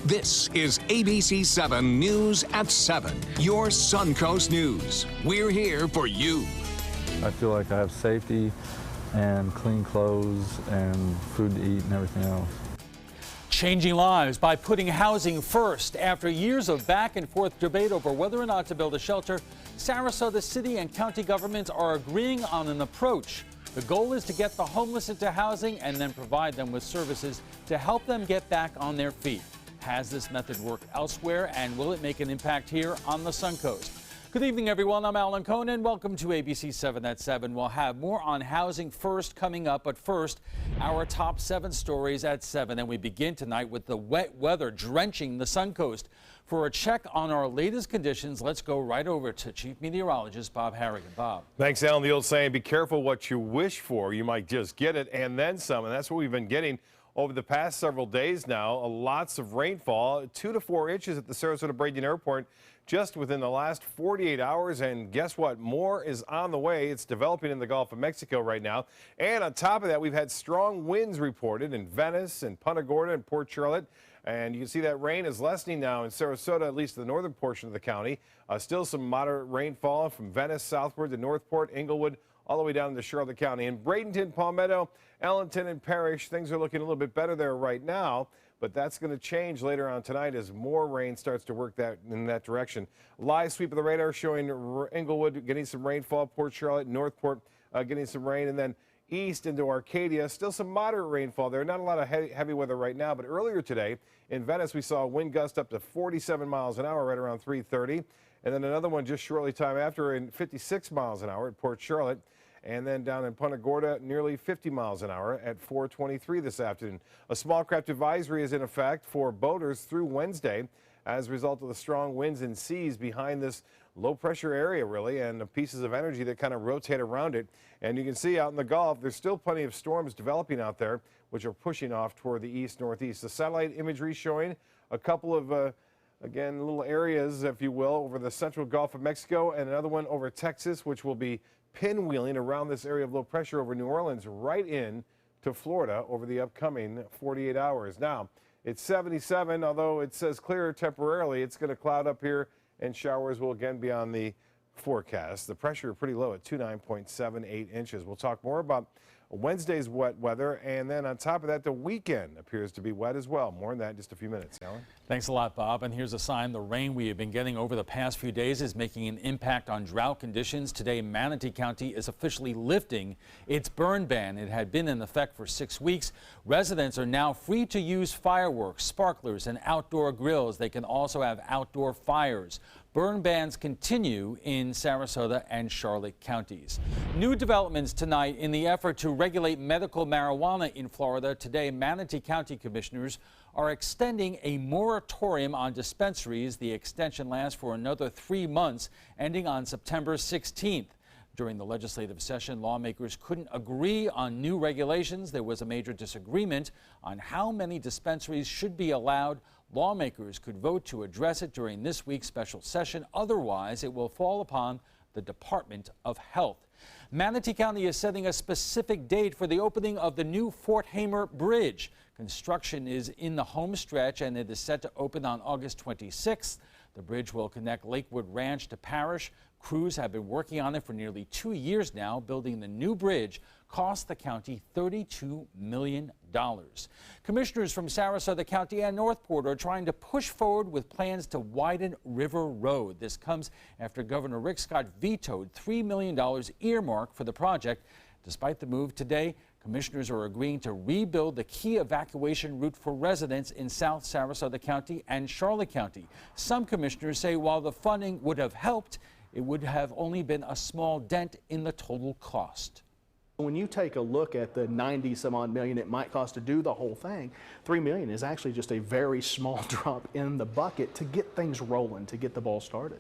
This is ABC7 News at 7, your Suncoast News. We're here for you. I feel like I have safety and clean clothes and food to eat and everything else. Changing lives by putting housing first. After years of back and forth debate over whether or not to build a shelter, Sarasota city and county governments are agreeing on an approach. The goal is to get the homeless into housing and then provide them with services to help them get back on their feet. Has this method worked elsewhere, and will it make an impact here on the Suncoast? Good evening, everyone. I'm Alan Conan. Welcome to ABC 7 at 7. We'll have more on housing first coming up, but first, our top 7 stories at 7. And we begin tonight with the wet weather drenching the Suncoast. For a check on our latest conditions, let's go right over to Chief Meteorologist Bob Harrigan. Bob. Thanks, Alan. The old saying, be careful what you wish for. You might just get it and then some, and that's what we've been getting over the past several days now. Lots of rainfall, 2 to 4 inches at the Sarasota-Bradenton Airport just within the last 48 hours. And guess what? More is on the way. It's developing in the Gulf of Mexico right now. And on top of that, we've had strong winds reported in Venice and Punta Gorda and Port Charlotte. And you can see that rain is lessening now in Sarasota, at least the northern portion of the county. Still some moderate rainfall from Venice southward to Northport, Englewood, all the way down into Charlotte County. In Bradenton, Palmetto, Allenton, and Parrish, things are looking a little bit better there right now, but that's going to change later on tonight as more rain starts to work in that direction. Live sweep of the radar showing Englewood getting some rainfall, Port Charlotte, Northport getting some rain, and then east into Arcadia, still some moderate rainfall there. Not a lot of heavy weather right now, but earlier today in Venice, we saw a wind gust up to 47 miles an hour right around 3:30, and then another one just shortly time after in 56 miles an hour at Port Charlotte. And then down in Punta Gorda, nearly 50 miles an hour at 4:23 this afternoon. A small craft advisory is in effect for boaters through Wednesday as a result of the strong winds and seas behind this low pressure area, really, and the pieces of energy that kind of rotate around it. And you can see out in the Gulf, there's still plenty of storms developing out there, which are pushing off toward the east-northeast. The satellite imagery showing a couple of again, little areas, if you will, over the central Gulf of Mexico, and another one over Texas, which will be pinwheeling around this area of low pressure over New Orleans right in to Florida over the upcoming 48 hours. Now, it's 77, although it says clear temporarily. It's going to cloud up here, and showers will again be on the forecast. The pressure pretty low at 29.78 inches. We'll talk more about Wednesday's wet weather, and then on top of that, the weekend appears to be wet as well. More on that in just a few minutes. Alan? Thanks a lot, Bob. And here's a sign the rain we have been getting over the past few days is making an impact on drought conditions. Today, Manatee County is officially lifting its burn ban. It had been in effect for 6 weeks. Residents are now free to use fireworks, sparklers, and outdoor grills. They can also have outdoor fires. Burn bans continue in Sarasota and Charlotte counties. New developments tonight in the effort to regulate medical marijuana in Florida. Today, Manatee County commissioners are extending a moratorium on dispensaries. The extension lasts for another 3 months, ending on September 16th. During the legislative session, lawmakers couldn't agree on new regulations. There was a major disagreement on how many dispensaries should be allowed. Lawmakers could vote to address it during this week's special session. Otherwise, it will fall upon the Department of Health. Manatee County is setting a specific date for the opening of the new Fort Hamer Bridge. Construction is in the home stretch, and it is set to open on August 26th. The bridge will connect Lakewood Ranch to Parrish. Crews have been working on it for nearly 2 years now. Building the new bridge cost the county $32 million. Commissioners from Sarasota County and Northport are trying to push forward with plans to widen River Road. This comes after Governor Rick Scott vetoed $3 million earmarked for the project. Despite the move today, commissioners are agreeing to rebuild the key evacuation route for residents in South Sarasota County and Charlotte County. Some commissioners say while the funding would have helped, it would have only been a small dent in the total cost. When you take a look at the 90-some-odd million it might cost to do the whole thing, $3 million is actually just a very small drop in the bucket to get things rolling, to get the ball started.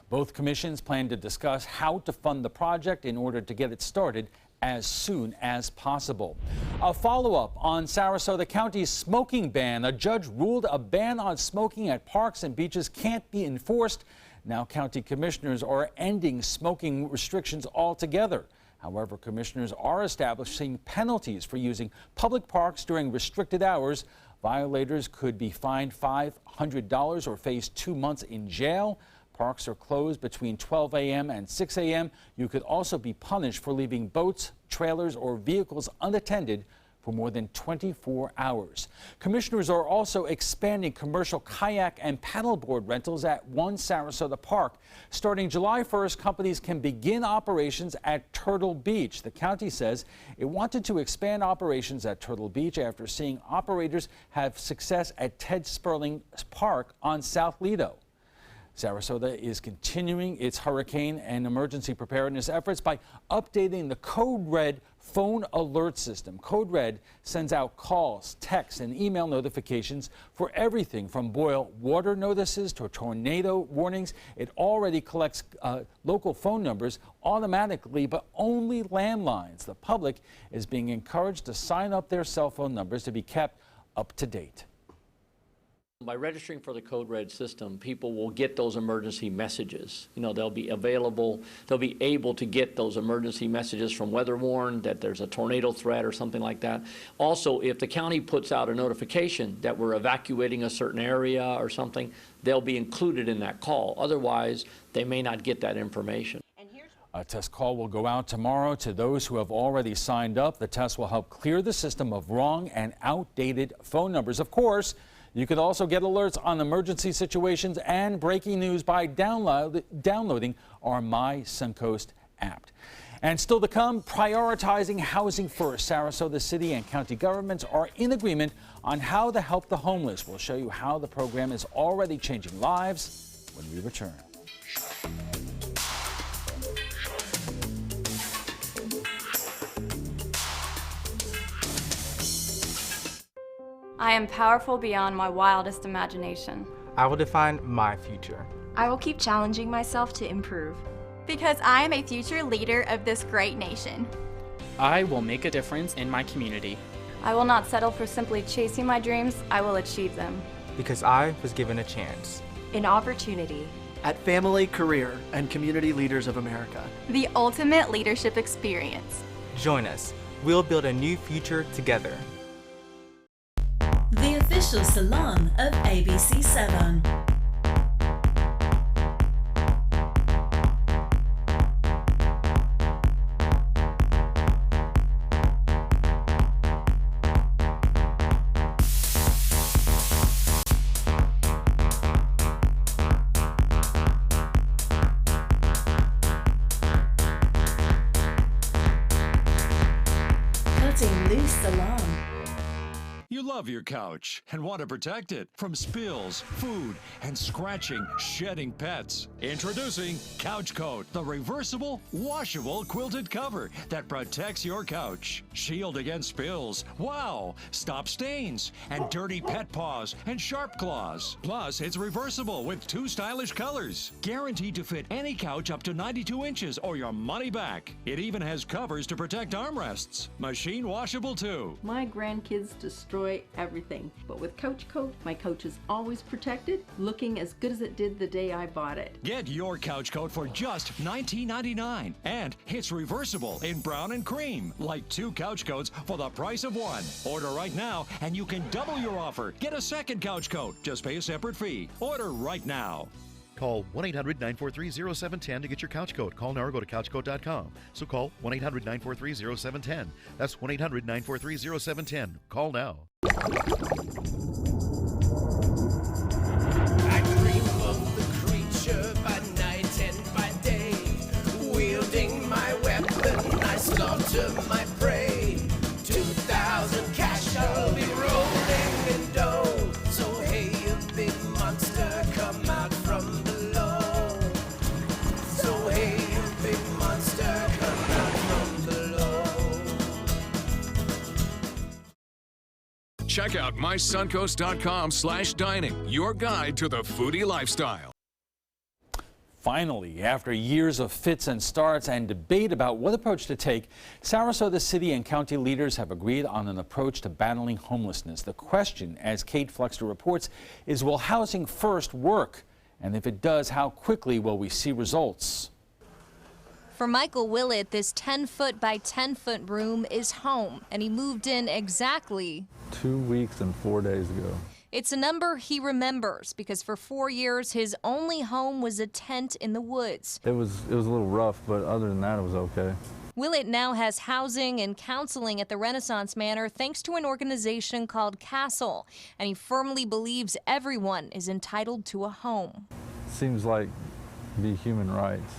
Both commissions plan to discuss how to fund the project in order to get it started as soon as possible. A follow-up on Sarasota County's smoking ban. A judge ruled a ban on smoking at parks and beaches can't be enforced. Now county commissioners are ending smoking restrictions altogether. However, commissioners are establishing penalties for using public parks during restricted hours. Violators could be fined $500 or face 2 months in jail. Parks are closed between 12 a.m. and 6 a.m. You could also be punished for leaving boats, trailers, or vehicles unattended for more than 24 hours. Commissioners are also expanding commercial kayak and paddleboard rentals at one Sarasota park. Starting July 1st, companies can begin operations at Turtle Beach. The county says it wanted to expand operations at Turtle Beach after seeing operators have success at Ted Sperling Park on South Lido. Sarasota is continuing its hurricane and emergency preparedness efforts by updating the Code Red phone alert system. Code Red sends out calls, texts, and email notifications for everything from boil water notices to tornado warnings. It already collects local phone numbers automatically, but only landlines. The public is being encouraged to sign up their cell phone numbers to be kept up to date. By registering for the Code Red system, people will get those emergency messages. You know, they'll be available, they'll be able to get those emergency messages from Weather Warn that there's a tornado threat or something like that. Also, if the county puts out a notification that we're evacuating a certain area or something, they'll be included in that call. Otherwise, they may not get that information. A test call will go out tomorrow to those who have already signed up. The test will help clear the system of wrong and outdated phone numbers. Of course, you could also get alerts on emergency situations and breaking news by downloading our My Suncoast app. And still to come, prioritizing housing first. Sarasota City and county governments are in agreement on how to help the homeless. We'll show you how the program is already changing lives when we return. I am powerful beyond my wildest imagination. I will define my future. I will keep challenging myself to improve. Because I am a future leader of this great nation. I will make a difference in my community. I will not settle for simply chasing my dreams. I will achieve them. Because I was given a chance. An opportunity. At Family, Career, and Community Leaders of America. The ultimate leadership experience. Join us. We'll build a new future together. The official salon of ABC7. Cutting Loose Salon. You love your couch and want to protect it from spills, food, and scratching, shedding pets. Introducing Couch Coat, the reversible, washable quilted cover that protects your couch. Shield against spills, wow, stop stains, and dirty pet paws and sharp claws. Plus, it's reversible with 2 stylish colors. Guaranteed to fit any couch up to 92 inches or your money back. It even has covers to protect armrests. Machine washable too. My grandkids destroy everything, but with Couch Coat, my couch is always protected, looking as good as it did the day I bought it. Get your Couch Coat for just $19.99, and it's reversible in brown and cream, like 2 couch coats for the price of 1. Order right now, and you can double your offer. Get a second Couch Coat. Just pay a separate fee. Order right now. Call 1-800-943-0710 to get your couch coat. Call now or go to couchcoat.com. So call 1-800-943-0710. That's 1-800-943-0710. Call now. I dream of the creature by night and by day. Wielding my weapon, I slaughter my prey. 2,000 cash, I'll be rolling in dough. So hey, you big monster, come out from below. So hey, you big monster, come out from below. Check out mysuncoast.com/dining, your guide to the foodie lifestyle. Finally, after years of fits and starts and debate about what approach to take, Sarasota City and county leaders have agreed on an approach to battling homelessness. The question, as Kate Flexter reports, is will housing first work? And if it does, how quickly will we see results? For Michael Willett, this 10-foot by 10-foot room is home, and he moved in exactly 2 weeks and 4 days ago. It's a number he remembers because for 4 years, his only home was a tent in the woods. It was a little rough, but other than that, it was okay. Willett now has housing and counseling at the Renaissance Manor thanks to an organization called Castle, and he firmly believes everyone is entitled to a home. Seems like the human rights.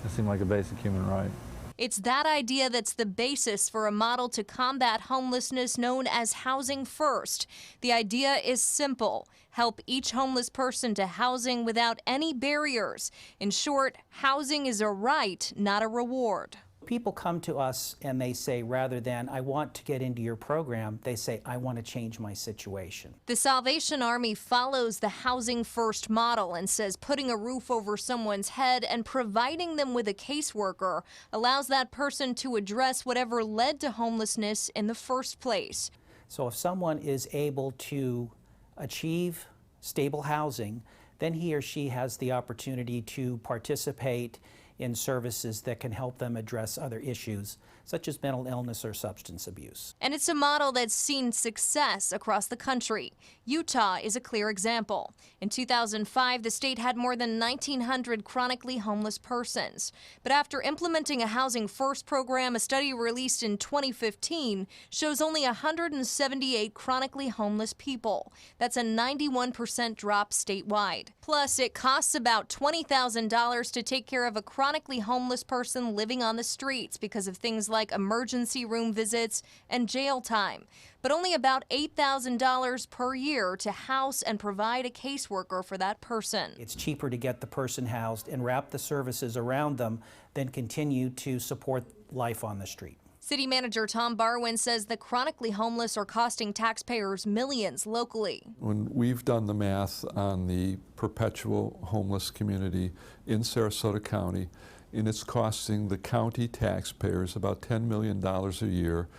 It seemed like a basic human right. It's that idea that's the basis for a model to combat homelessness known as Housing First. The idea is simple: help each homeless person to housing without any barriers. In short, housing is a right, not a reward. People come to us and they say, rather than, I want to get into your program, they say, I want to change my situation. The Salvation Army follows the Housing First model and says putting a roof over someone's head and providing them with a caseworker allows that person to address whatever led to homelessness in the first place. So if someone is able to achieve stable housing, then he or she has the opportunity to participate in services that can help them address other issues, such as mental illness or substance abuse. And it's a model that's seen success across the country. Utah is a clear example. In 2005, the state had more than 1,900 chronically homeless persons. But after implementing a Housing First program, a study released in 2015 shows only 178 chronically homeless people. That's a 91% drop statewide. Plus, it costs about $20,000 to take care of a chronically homeless person living on the streets because of things like emergency room visits and jail time, but only about $8,000 per year to house and provide a caseworker for that person. It's cheaper to get the person housed and wrap the services around them than continue to support life on the street. City Manager Tom Barwin says the chronically homeless are costing taxpayers millions locally. When we've done the math on the perpetual homeless community in Sarasota County, and it's costing the county taxpayers about $10 million a year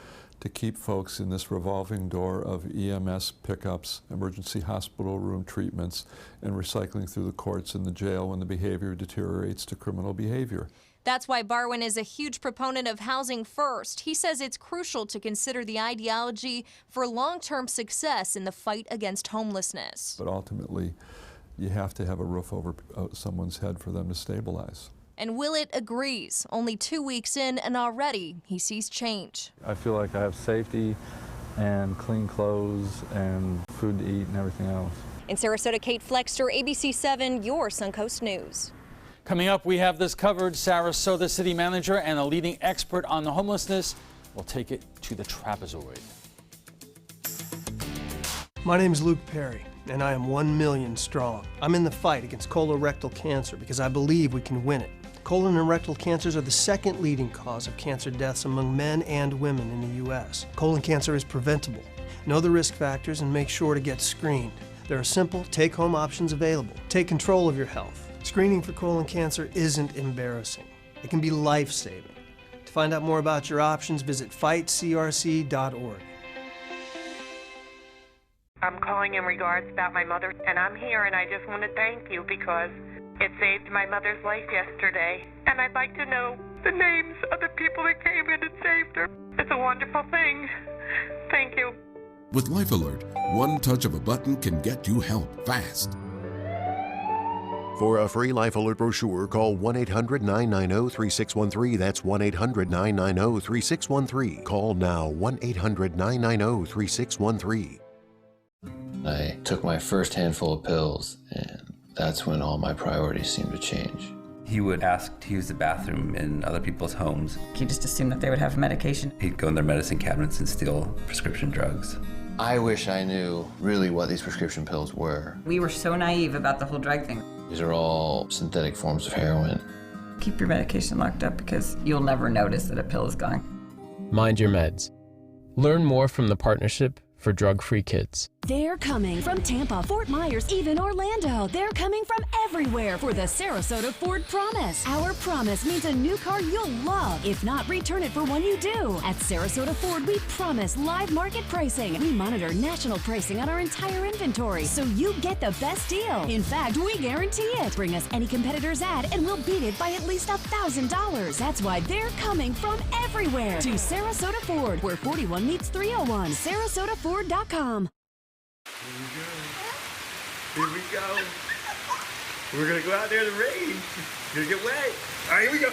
to keep folks in this revolving door of EMS pickups, emergency hospital room treatments, and recycling through the courts and the jail when the behavior deteriorates to criminal behavior. That's why Barwin is a huge proponent of Housing First. He says it's crucial to consider the ideology for long-term success in the fight against homelessness. But ultimately, you have to have a roof over someone's head for them to stabilize. And Willett agrees. Only 2 weeks in, and already he sees change. I feel like I have safety and clean clothes and food to eat and everything else. In Sarasota, Kate Flexter, ABC7, your Suncoast News. Coming up, we have this covered. Sarasota City Manager and a leading expert on the homelessness will take it to the trapezoid. My name is Luke Perry, and I am 1 million strong. I'm in the fight against colorectal cancer because I believe we can win it. Colon and rectal cancers are the second leading cause of cancer deaths among men and women in the U.S. Colon cancer is preventable. Know the risk factors and make sure to get screened. There are simple, take-home options available. Take control of your health. Screening for colon cancer isn't embarrassing. It can be life-saving. To find out more about your options, visit fightcrc.org. I'm calling in regards about my mother, and I'm here, and I just want to thank you because it saved my mother's life yesterday. And I'd like to know the names of the people that came in and saved her. It's a wonderful thing. Thank you. With Life Alert, one touch of a button can get you help fast. For a free Life Alert brochure, call 1-800-990-3613. That's 1-800-990-3613. Call now, 1-800-990-3613. I took my first handful of pills, and that's when all my priorities seemed to change. He would ask to use the bathroom in other people's homes. He just assumed that they would have medication. He'd go in their medicine cabinets and steal prescription drugs. I wish I knew really what these prescription pills were. We were so naive about the whole drug thing. These are all synthetic forms of heroin. Keep your medication locked up because you'll never notice that a pill is gone. Mind your meds. Learn more from the Partnership for Drug-Free Kids. They're coming from Tampa, Fort Myers, even Orlando. They're coming from everywhere for the Sarasota Ford Promise. Our promise means a new car you'll love. If not, return it for one you do. At Sarasota Ford, we promise live market pricing. We monitor national pricing on our entire inventory, so you get the best deal. In fact, we guarantee it. Bring us any competitor's ad, and we'll beat it by at least $1,000. That's why they're coming from everywhere to Sarasota Ford, where 41 meets 301. SarasotaFord.com. Here we go. We're gonna go out there in the rain. You're gonna get wet. All right, here we go.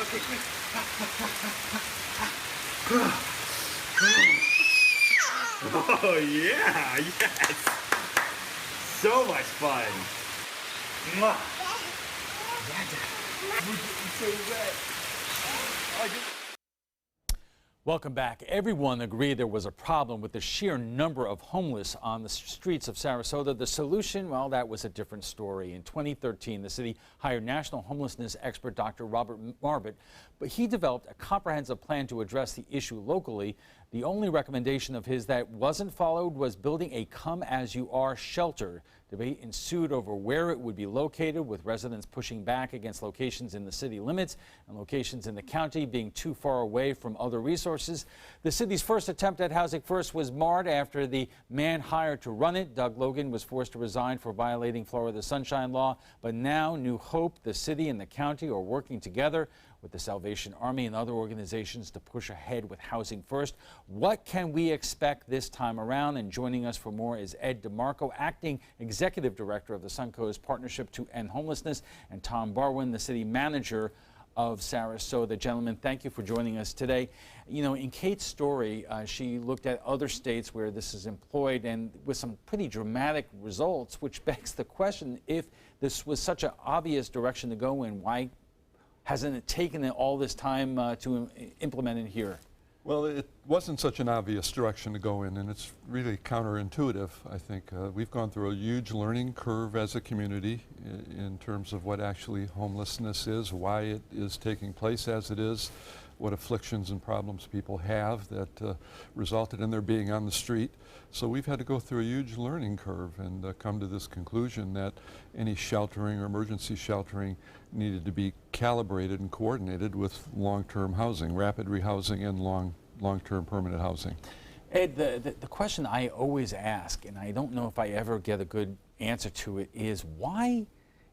Okay, quick. Oh yeah, yes. So much fun. Mwah. We're getting so wet. Welcome back. Everyone agreed there was a problem with the sheer number of homeless on the streets of Sarasota. The solution, well, that was a different story. In 2013, the city hired national homelessness expert Dr. Robert Marbut, but he developed a comprehensive plan to address the issue locally. The only recommendation of his that wasn't followed was building a come-as-you-are shelter. Debate ensued over where it would be located, with residents pushing back against locations in the city limits and locations in the county being too far away from other resources. The city's first attempt at Housing First was marred after the man hired to run it, Doug Logan, was forced to resign for violating Florida Sunshine Law. But now, New Hope, the city and the county are working together with the Salvation Army and other organizations to push ahead with Housing First. What can we expect this time around? And joining us for more is Ed DeMarco, acting executive director of the Suncoast Partnership to End Homelessness, and Tom Barwin, the city manager of Sarasota. Gentlemen, thank you for joining us today. You know, in Kate's story, she looked at other states where this is employed, and with some pretty dramatic results, which begs the question, if this was such an obvious direction to go in, why hasn't it taken it all this time to implement it here? Well, it wasn't such an obvious direction to go in, and it's really counterintuitive, I think. We've gone through a huge learning curve as a community in terms of what actually homelessness is, why it is taking place as it is, what afflictions and problems people have that resulted in their being on the street. So we've had to go through a huge learning curve and come to this conclusion that any sheltering or emergency sheltering needed to be calibrated and coordinated with long-term housing, rapid rehousing and long-term permanent housing. Ed, the question I always ask, and I don't know if I ever get a good answer to it, is why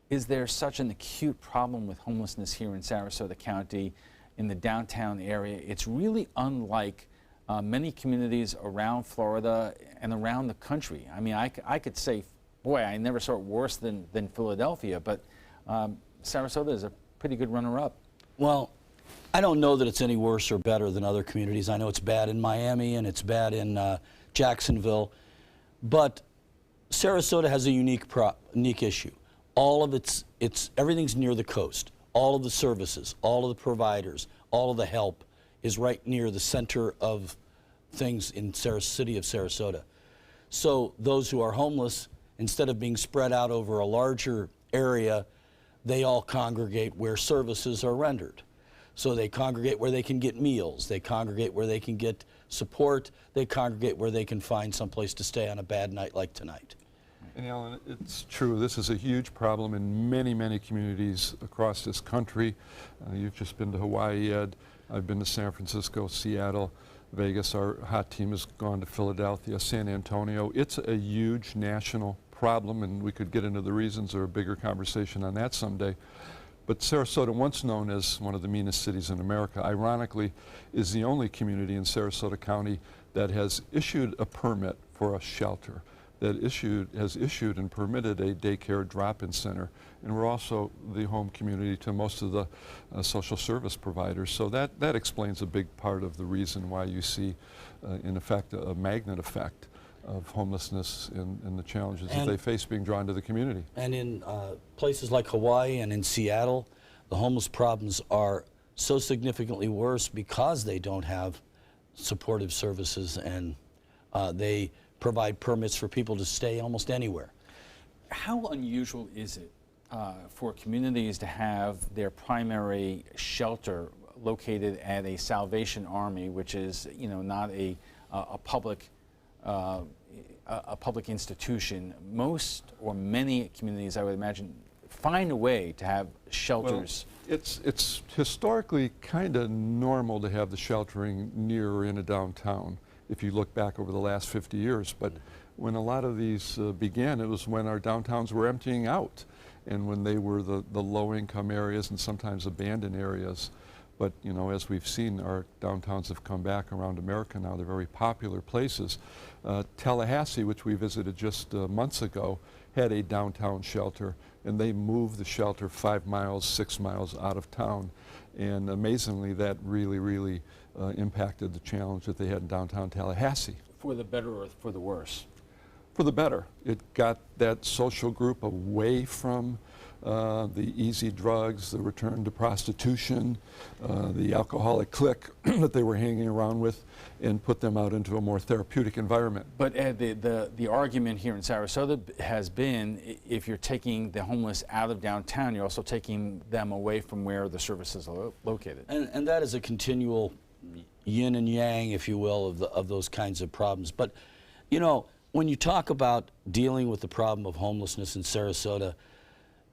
is there such an acute problem with homelessness here in Sarasota County, in the downtown area? It's really unlike many communities around Florida and around the country. I mean, I could say, boy, I never saw it worse than Philadelphia, but Sarasota is a pretty good runner-up. Well, I don't know that it's any worse or better than other communities. I know it's bad in Miami and it's bad in Jacksonville, but Sarasota has a unique issue. All of everything's near the coast. All of the services, all of the providers, all of the help is right near the center of things in the city of Sarasota. So those who are homeless, instead of being spread out over a larger area, they all congregate where services are rendered. So they congregate where they can get meals, they congregate where they can get support, they congregate where they can find someplace to stay on a bad night like tonight. And Alan, it's true. This is a huge problem in many, many communities across this country. You've just been to Hawaii, Ed. I've been to San Francisco, Seattle, Vegas. Our hot team has gone to Philadelphia, San Antonio. It's a huge national problem, and we could get into the reasons or a bigger conversation on that someday. But Sarasota, once known as one of the meanest cities in America, ironically, is the only community in Sarasota County that has issued a permit for a shelter, that has issued and permitted a daycare drop-in center. And we're also the home community to most of the social service providers. So that explains a big part of the reason why you see, in effect, a magnet effect of homelessness and the challenges that they face being drawn to the community. And in places like Hawaii and in Seattle, the homeless problems are so significantly worse because they don't have supportive services, and they provide permits for people to stay almost anywhere. How unusual is it for communities to have their primary shelter located at a Salvation Army, which is, you know, not a public institution. Most or many communities, I would imagine, find a way to have shelters. Well, it's historically kind of normal to have the sheltering near or in a downtown, if you look back over the last 50 years. But when a lot of these began, it was when our downtowns were emptying out, and when they were the low-income areas and sometimes abandoned areas. But, you know, as we've seen, our downtowns have come back around America now. They're very popular places. Tallahassee, which we visited just months ago, had a downtown shelter, and they moved the shelter 5 miles, 6 miles out of town. And amazingly, that really impacted the challenge that they had in downtown Tallahassee. For the better or for the worse? For the better. It got that social group away from the easy drugs, the return to prostitution, the alcoholic clique that they were hanging around with, and put them out into a more therapeutic environment. But Ed, the argument here in Sarasota has been, if you're taking the homeless out of downtown, you're also taking them away from where the services are located. And that is a continual yin and yang, if you will, of those kinds of problems. But, you know, when you talk about dealing with the problem of homelessness in Sarasota,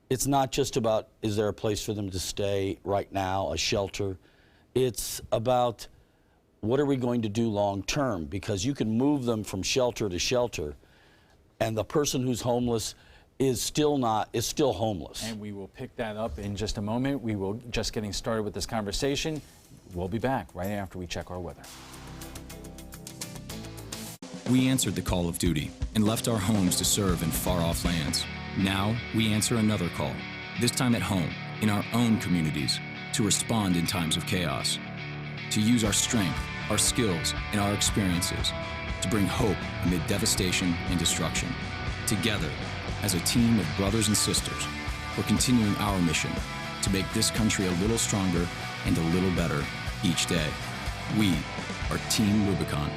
it's not just about, is there a place for them to stay right now, a shelter? It's about, what are we going to do long term? Because you can move them from shelter to shelter, and the person who's homeless is still homeless. And we will pick that up in just a moment. We will just getting started with this conversation. We'll be back right after we check our weather. We answered the call of duty and left our homes to serve in far-off lands. Now we answer another call, this time at home, in our own communities, to respond in times of chaos, to use our strength, our skills, and our experiences to bring hope amid devastation and destruction. Together, as a team of brothers and sisters, we're continuing our mission to make this country a little stronger and a little better each day. We are Team Rubicon.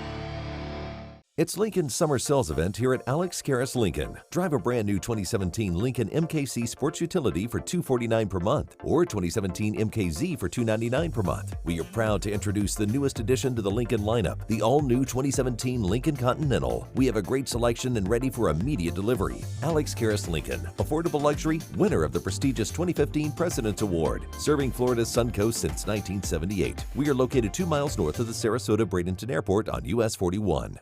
It's Lincoln's summer sales event here at Alex Karras Lincoln. Drive a brand new 2017 Lincoln MKC Sports Utility for $249 per month or 2017 MKZ for $299 per month. We are proud to introduce the newest addition to the Lincoln lineup, the all-new 2017 Lincoln Continental. We have a great selection and ready for immediate delivery. Alex Karras Lincoln, affordable luxury, winner of the prestigious 2015 President's Award, serving Florida's Suncoast since 1978. We are located 2 miles north of the Sarasota-Bradenton Airport on US 41.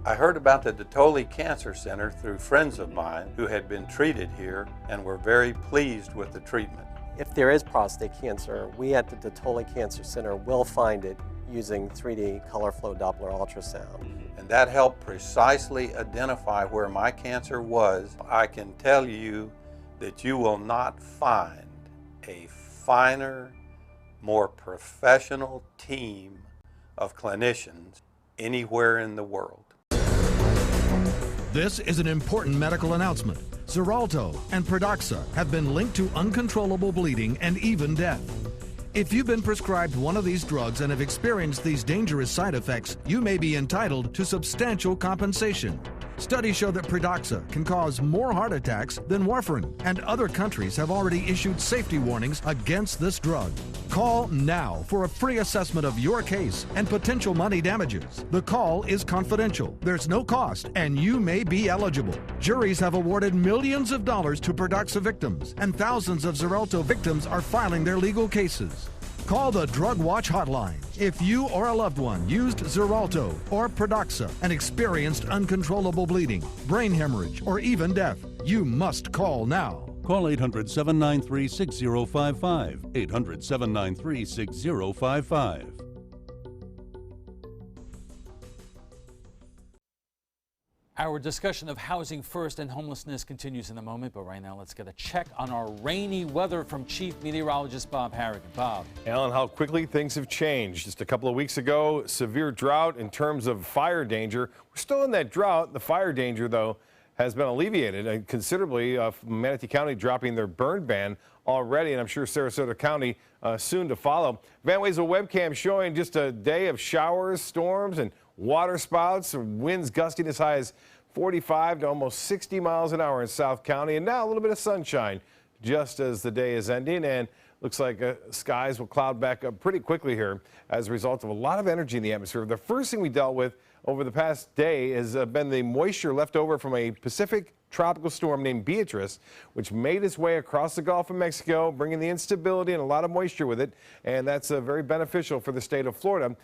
I heard about the Dottoli Cancer Center through friends of mine who had been treated here and were very pleased with the treatment. If there is prostate cancer, we at the Dottoli Cancer Center will find it using 3D color flow Doppler ultrasound. And that helped precisely identify where my cancer was. I can tell you that you will not find a finer, more professional team of clinicians anywhere in the world. This is an important medical announcement. Xarelto and Pradaxa have been linked to uncontrollable bleeding and even death. If you've been prescribed one of these drugs and have experienced these dangerous side effects, you may be entitled to substantial compensation. Studies show that Pradaxa can cause more heart attacks than warfarin, and other countries have already issued safety warnings against this drug. Call now for a free assessment of your case and potential money damages. The call is confidential, there's no cost, and you may be eligible. Juries have awarded millions of dollars to Pradaxa victims, and thousands of Xarelto victims are filing their legal cases. Call the Drug Watch hotline if you or a loved one used Xarelto or Pradaxa and experienced uncontrollable bleeding, brain hemorrhage, or even death. You must call now. Call 800-793-6055. 800-793-6055. Our discussion of housing first and homelessness continues in a moment, but right now let's get a check on our rainy weather from Chief Meteorologist Bob Harrigan. Bob. Alan, how quickly things have changed. Just a couple of weeks ago, severe drought in terms of fire danger. We're still in that drought. The fire danger, though, has been alleviated considerably. Manatee County dropping their burn ban already, and I'm sure Sarasota County soon to follow. Van Way's a webcam showing just a day of showers, storms, and water spouts, winds gusting as high as 45 to almost 60 miles an hour in South County, and now a little bit of sunshine just as the day is ending. And looks like skies will cloud back up pretty quickly here as a result of a lot of energy in the atmosphere. The first thing we dealt with over the past day has been the moisture left over from a Pacific tropical storm named Beatrice, which made its way across the Gulf of Mexico, bringing the instability and a lot of moisture with it, and that's very beneficial for the state of Florida.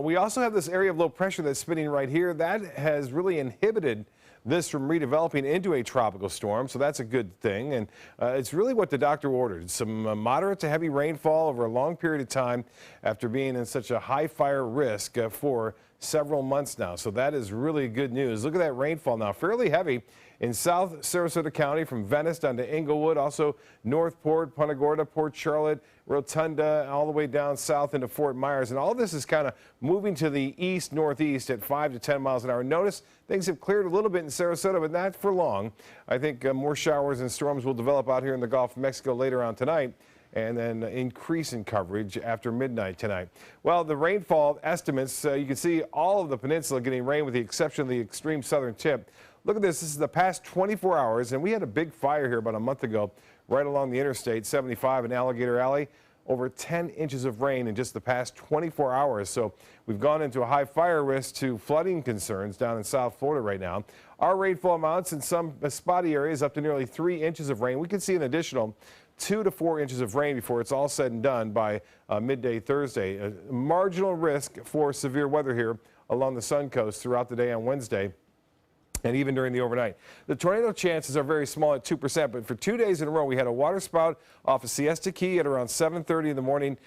We also have this area of low pressure that's spinning right here. That has really inhibited this from redeveloping into a tropical storm, so that's a good thing. And it's really what the doctor ordered, some moderate to heavy rainfall over a long period of time after being in such a high fire risk for several months now. So that is really good news. Look at that rainfall now, fairly heavy in South Sarasota County from Venice down to Inglewood, also Northport, Punta Gorda, Port Charlotte, Rotunda, all the way down south into Fort Myers. And all this is kind of moving to the east-northeast at 5 to 10 miles an hour. Notice things have cleared a little bit in Sarasota, but not for long. I think more showers and storms will develop out here in the Gulf of Mexico later on tonight, and then increase in coverage after midnight tonight. Well, the rainfall estimates, you can see all of the peninsula getting rain with the exception of the extreme southern tip. Look at this. This is the past 24 hours, and we had a big fire here about a month ago right along the Interstate 75 in Alligator Alley. Over 10 inches of rain in just the past 24 hours. So we've gone into a high fire risk to flooding concerns down in South Florida right now. Our rainfall amounts in some spotty areas up to nearly 3 inches of rain. We could see an additional 2 to 4 inches of rain before it's all said and done by midday Thursday. A marginal risk for severe weather here along the Sun Coast throughout the day on Wednesday, and even during the overnight. The tornado chances are very small at 2%, but for 2 days in a row, we had a water spout off of Siesta Key at around 7:30 in the morning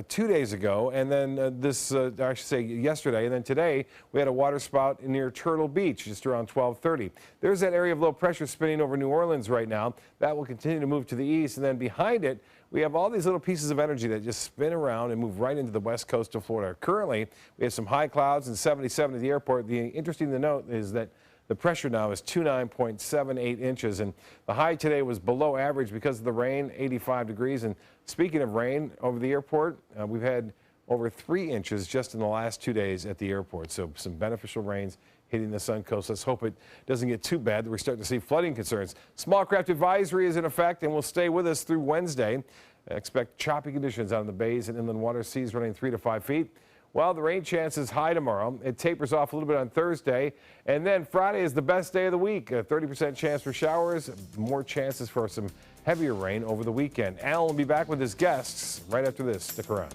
2 days ago, and then I should say yesterday, and then today we had a water spout near Turtle Beach just around 12:30. There's that area of low pressure spinning over New Orleans right now. That will continue to move to the east, and then behind it, we have all these little pieces of energy that just spin around and move right into the west coast of Florida. Currently, we have some high clouds and 77 at the airport. The interesting to note is that the pressure now is 29.78 inches, and the high today was below average because of the rain, 85 degrees. And speaking of rain over the airport, we've had over 3 inches just in the last 2 days at the airport. So some beneficial rains hitting the Sun Coast. Let's hope it doesn't get too bad that we're starting to see flooding concerns. Small craft advisory is in effect and will stay with us through Wednesday. Expect choppy conditions out in the bays and inland water, seas running 3 to 5 feet. Well, the rain chance is high tomorrow. It tapers off a little bit on Thursday. And then Friday is the best day of the week. A 30% chance for showers, more chances for some heavier rain over the weekend. Alan will be back with his guests right after this. Stick around.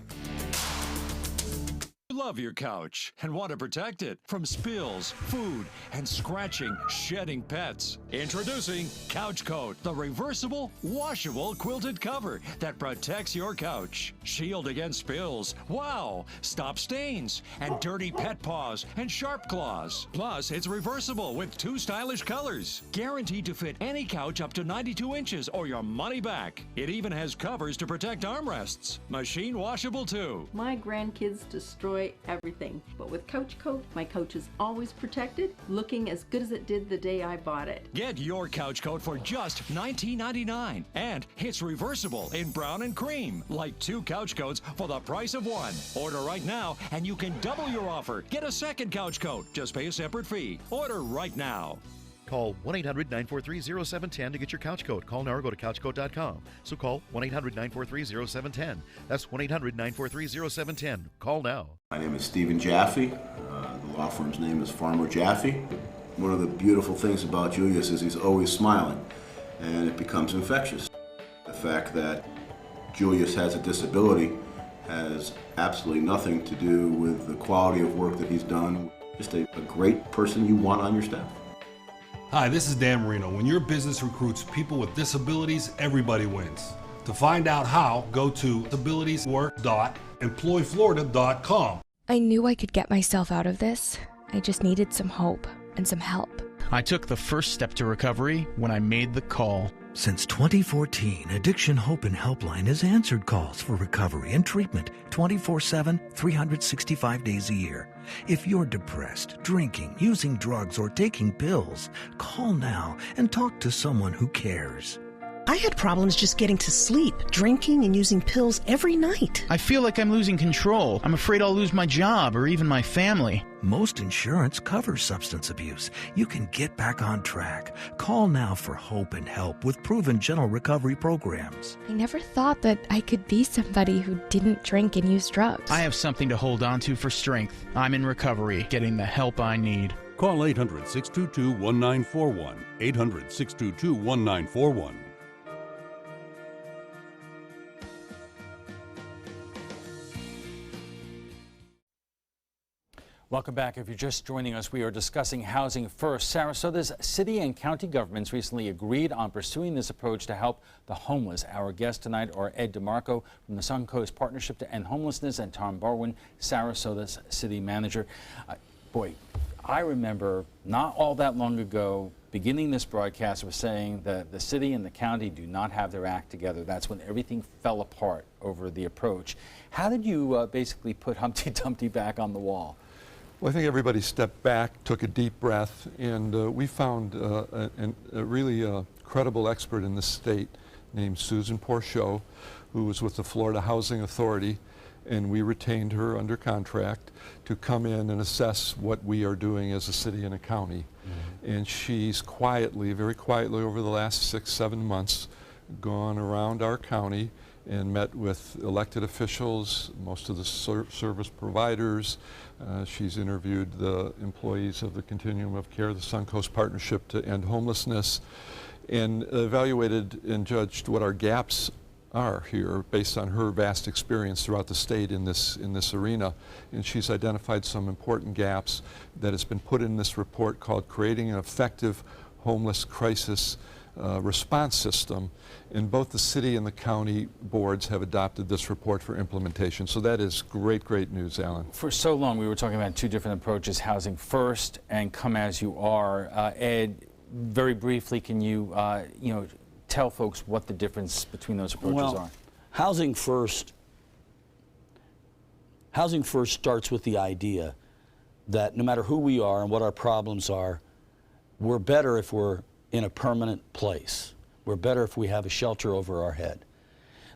Love your couch and want to protect it from spills, food, and scratching, shedding pets. Introducing Couch Coat, the reversible, washable quilted cover that protects your couch. Shield against spills, wow, stop stains, and dirty pet paws and sharp claws. Plus, it's reversible with 2 stylish colors. Guaranteed to fit any couch up to 92 inches or your money back. It even has covers to protect armrests. Machine washable too. My grandkids destroy everything, but with Couch Coat, my couch is always protected, looking as good as it did the day I bought it. Get your Couch Coat for just $19.99, and it's reversible in brown and cream, like 2 couch coats for the price of 1. Order right now, and you can double your offer. Get a second Couch Coat. Just pay a separate fee. Order right now. Call 1-800-943-0710 to get your couch coat. Call now or go to couchcoat.com. So call 1-800-943-0710. That's 1-800-943-0710. Call now. My name is Stephen Jaffe. The law firm's name is Farmer Jaffe. One of the beautiful things about Julius is he's always smiling, and it becomes infectious. The fact that Julius has a disability has absolutely nothing to do with the quality of work that he's done. Just a great person you want on your staff. Hi, this is Dan Marino. When your business recruits people with disabilities, everybody wins. To find out how, go to disabilitieswork.employflorida.com. I knew I could get myself out of this. I just needed some hope and some help. I took the first step to recovery when I made the call. Since 2014, Addiction Hope and Helpline has answered calls for recovery and treatment 24/7, 365 days a year. If you're depressed, drinking, using drugs, or taking pills, call now and talk to someone who cares. I had problems just getting to sleep, drinking and using pills every night. I feel like I'm losing control. I'm afraid I'll lose my job or even my family. Most insurance covers substance abuse. You can get back on track. Call now for hope and help with proven gentle recovery programs. I never thought that I could be somebody who didn't drink and use drugs. I have something to hold on to for strength. I'm in recovery, getting the help I need. Call 800-622-1941. 800-622-1941. Welcome back. If you're just joining us, we are discussing Housing First. Sarasota's city and county governments recently agreed on pursuing this approach to help the homeless. Our guests tonight are Ed DeMarco from the Suncoast Partnership to End Homelessness and Tom Barwin, Sarasota's city manager. Boy, I remember not all that long ago, beginning this broadcast, was saying that the city and the county do not have their act together. That's when everything fell apart over the approach. How did you basically put Humpty Dumpty back on the wall? Well, I think everybody stepped back, took a deep breath, and we found a really credible expert in the state named Susan Porchot, who was with the Florida Housing Authority, and we retained her under contract to come in and assess what we are doing as a city and a county. Mm-hmm. And she's quietly, very quietly over the last 6-7 months, gone around our county and met with elected officials, most of the service providers. She's interviewed the employees of the Continuum of Care, the Suncoast Partnership to End Homelessness, and evaluated and judged what our gaps are here based on her vast experience throughout the state in this arena. And she's identified some important gaps that has been put in this report called Creating an Effective Homeless Crisis Response System. And both the city and the county boards have adopted this report for implementation. So that is great, great news, Alan. For so long, we were talking about two different approaches, Housing First and Come As You Are. Ed, very briefly, can you, tell folks what the difference between those approaches are? Housing First starts with the idea that no matter who we are and what our problems are, we're better if we're in a permanent place. We're better if we have a shelter over our head.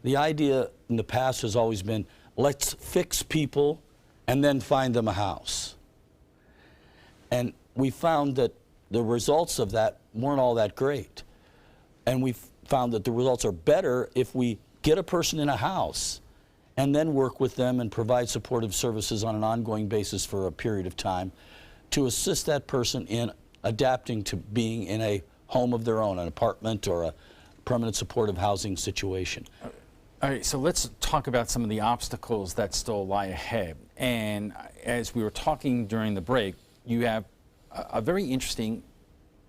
The idea in the past has always been, let's fix people and then find them a house. And we found that the results of that weren't all that great. And we found that the results are better if we get a person in a house and then work with them and provide supportive services on an ongoing basis for a period of time to assist that person in adapting to being in a home of their own, an apartment or a permanent supportive housing situation. All right, so let's talk about some of the obstacles that still lie ahead. And as we were talking during the break, you have a very interesting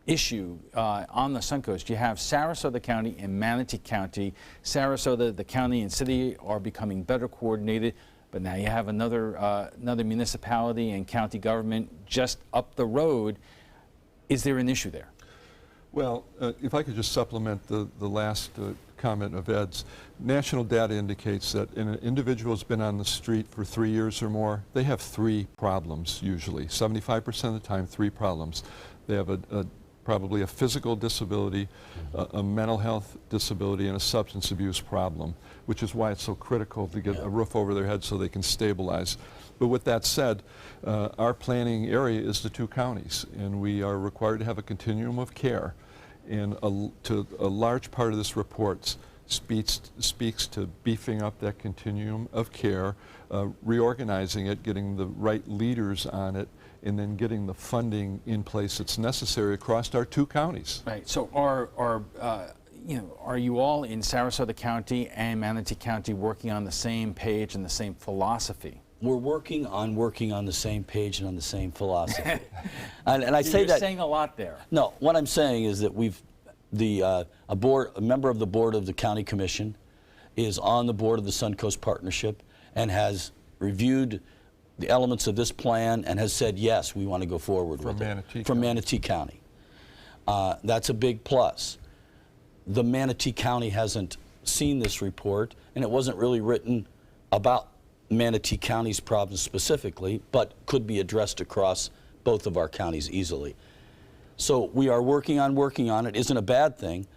issue on the Suncoast. You have Sarasota County and Manatee County. Sarasota, the county and city are becoming better coordinated, but now you have another municipality and county government just up the road. Is there an issue there? Well, if I could just supplement the last comment of Ed's, national data indicates that an individual has been on the street for 3 years or more, they have 3 problems usually. 75% of the time, 3 problems. They have probably a physical disability, a mental health disability, and a substance abuse problem, which is why it's so critical to get a roof over their head so they can stabilize. But with that said, our planning area is the 2 counties, and we are required to have a continuum of care. And to a large part of this report speaks to beefing up that continuum of care, reorganizing it, getting the right leaders on it, and then getting the funding in place that's necessary across our 2 counties. Right. So are you all in Sarasota County and Manatee County working on the same page and the same philosophy? We're working on the same page and on the same philosophy. and I say You're that saying a lot there. No, what I'm saying is that a member of the board of the county commission is on the board of the Suncoast Partnership and has reviewed the elements of this plan and has said, yes, we want to go forward with it. From Manatee County. That's a big plus. The Manatee County hasn't seen this report, and it wasn't really written about Manatee County's problems specifically, but could be addressed across both of our counties easily. So we are working on it. Isn't a bad thing,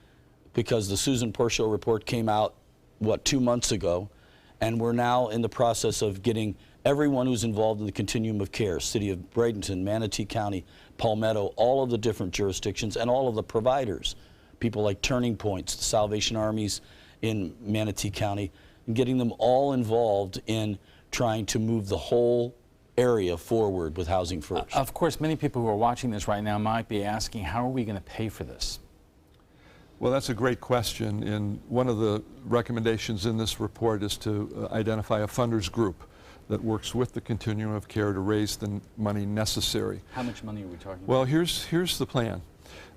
because the Susan Porchio report came out, 2 months ago, and we're now in the process of getting everyone who's involved in the continuum of care, City of Bradenton, Manatee County, Palmetto, all of the different jurisdictions, and all of the providers, people like Turning Points, the Salvation Armies in Manatee County, and getting them all involved in trying to move the whole area forward with Housing First. Of course, many people who are watching this right now might be asking, how are we going to pay for this? Well, that's a great question, and one of the recommendations in this report is to identify a funders group that works with the continuum of care to raise the money necessary. How much money are we talking about? Well, here's the plan.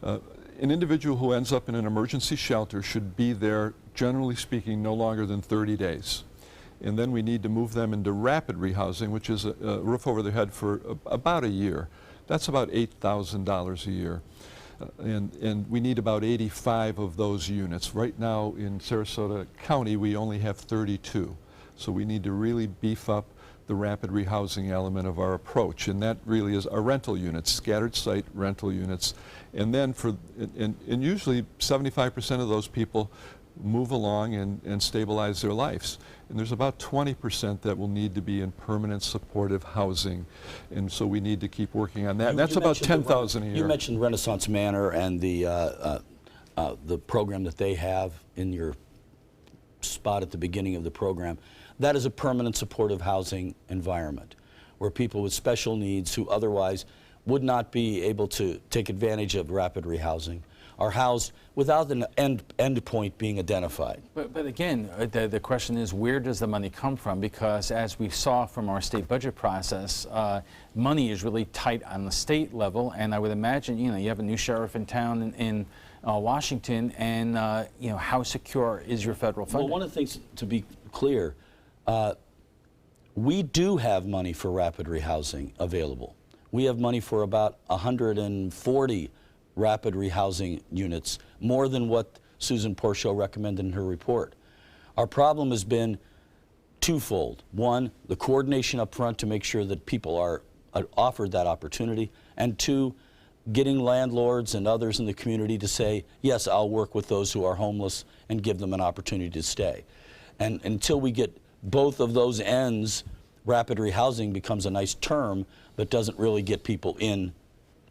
An individual who ends up in an emergency shelter should be there, generally speaking, no longer than 30 days. And then we need to move them into rapid rehousing, which is a roof over their head for about a year. That's about $8,000 a year. And we need about 85 of those units. Right now in Sarasota County, we only have 32. So we need to really beef up the rapid rehousing element of our approach, and that really is our rental units, scattered site rental units. And then and usually 75% of those people move along and stabilize their lives. And there's about 20% that will need to be in permanent supportive housing. And so we need to keep working on that. That's about 10,000 a year. You mentioned Renaissance Manor and the program that they have in your spot at the beginning of the program. That is a permanent supportive housing environment where people with special needs who otherwise would not be able to take advantage of rapid rehousing are housed without an end point being identified. But again, the question is, where does the money come from? Because as we saw from our state budget process, money is really tight on the state level, and I would imagine, you have a new sheriff in town in Washington, and how secure is your federal funding? Well, one of the things to be clear, we do have money for rapid rehousing available. We have money for about 140 rapid rehousing units, more than what Susan Porchio recommended in her report. Our problem has been twofold. One, the coordination up front to make sure that people are offered that opportunity, and two, getting landlords and others in the community to say, yes, I'll work with those who are homeless and give them an opportunity to stay. And until we get both of those ends, rapid rehousing becomes a nice term, but doesn't really get people in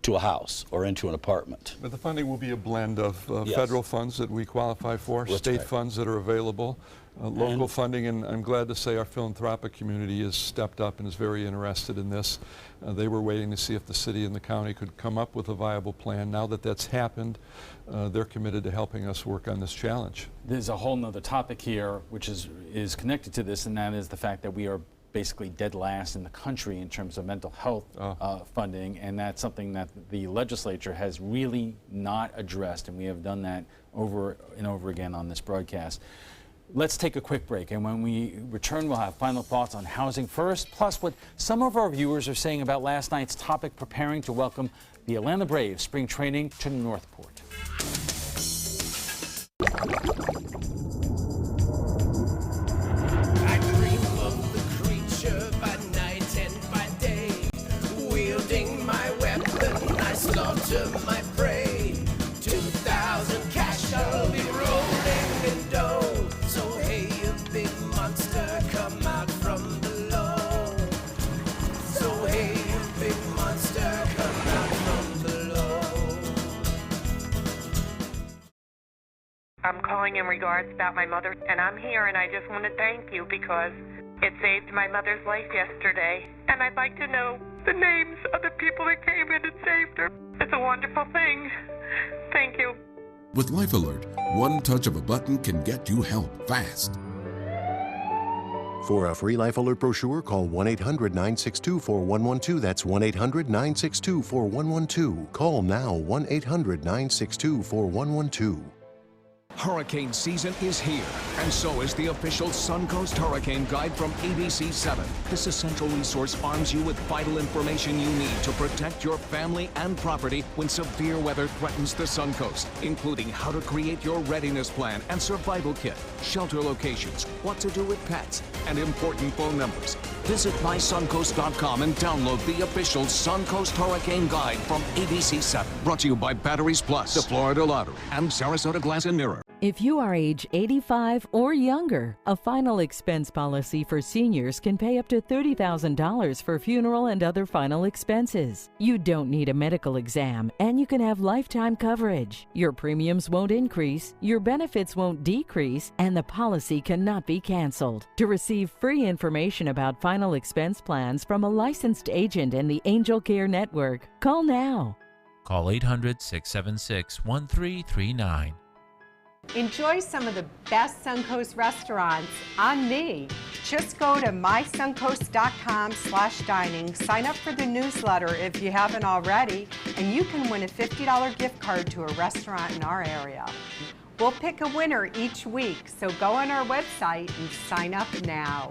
to a house or into an apartment. But the funding will be a blend of Yes. federal funds that we qualify for, That's state right. funds that are available, local funding, and I'm glad to say our philanthropic community has stepped up and is very interested in this. They were waiting to see if the city and the county could come up with a viable plan. Now that that's happened, they're committed to helping us work on this challenge. There's a whole nother topic here which is connected to this, and that is the fact that we are basically dead last in the country in terms of mental health funding, and that's something that the legislature has really not addressed, and we have done that over and over again on this broadcast. Let's take a quick break, and when we return, we'll have final thoughts on Housing First, plus what some of our viewers are saying about last night's topic, preparing to welcome the Atlanta Braves spring training to Northport. My prey, 2,000 cash, I'll be rolling in dough. So hey, you big monster, come out from below. So hey, you big monster, come out from below. I'm calling in regards about my mother, and I'm here, and I just want to thank you because it saved my mother's life yesterday. And I'd like to know the names of the people that came in and saved her. It's a wonderful thing. Thank you. With Life Alert, one touch of a button can get you help fast. For a free Life Alert brochure, call 1-800-962-4112. That's 1-800-962-4112. Call now, 1-800-962-4112. Hurricane season is here, and so is the official Suncoast Hurricane Guide from ABC7. This essential resource arms you with vital information you need to protect your family and property when severe weather threatens the Suncoast, including how to create your readiness plan and survival kit, shelter locations, what to do with pets, and important phone numbers. Visit mysuncoast.com and download the official Suncoast Hurricane Guide from ABC7. Brought to you by Batteries Plus, the Florida Lottery, and Sarasota Glass and Mirror. If you are age 85 or younger, a final expense policy for seniors can pay up to $30,000 for funeral and other final expenses. You don't need a medical exam, and you can have lifetime coverage. Your premiums won't increase, your benefits won't decrease, and the policy cannot be canceled. To receive free information about final expense plans from a licensed agent in the Angel Care Network, call now. Call 800-676-1339. Enjoy some of the best Suncoast restaurants on me. Just go to mysuncoast.com/dining, sign up for the newsletter if you haven't already, and you can win a $50 gift card to a restaurant in our area. We'll pick a winner each week, so go on our website and sign up now.